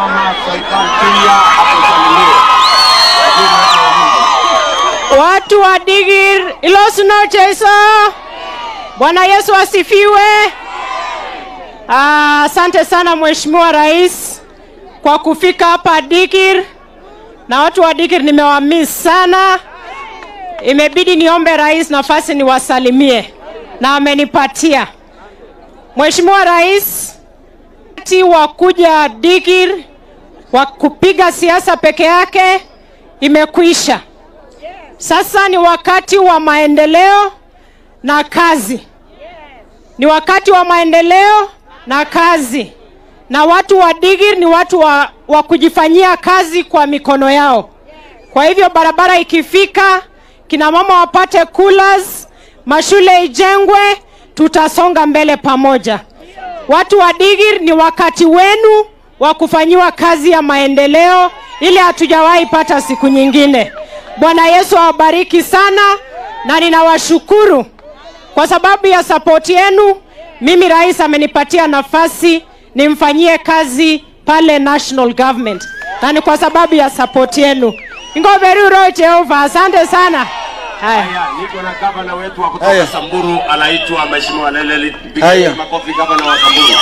mama Sultan Kenya akusalimie. Watu wa Digir, Ilosno Cheso. Bwana Yesu asifiwe. Asante sana Mheshimiwa Rais kwa kufika hapa Digir. Na watu wa Digir nimewamiss sana. Imebidi niombe Rais nafasi niwasalimie na amenipatia. Mheshimiwa Rais, wakati wa kuja Digir wa kupiga siasa peke yake imekwisha. Sasa ni wakati wa maendeleo na kazi. Ni wakati wa maendeleo na kazi. Na watu wa Digir ni watu wa kujifanyia kazi kwa mikono yao. Kwa hivyo barabara ikifika, kina mama wapate coolers, mashule ijengwe, tutasonga mbele pamoja. Watu wa Digir ni wakati wenu wa kufanyiwa kazi ya maendeleo ili hatujawahi pata siku nyingine. Bwana Yesu awabariki sana na ninawashukuru kwa sababu ya support yenu. Mimi Rais amenipatia nafasi nimfanyie kazi pale National Government. Na ni kwa sababu ya support yenu. Ngoberu roho Jehova, asante sana. Haya, niko na gavana wetu wa kutoka Samburu anaitwa Mheshimiwa Leleli. Pigia makofi gavana wa Samburu.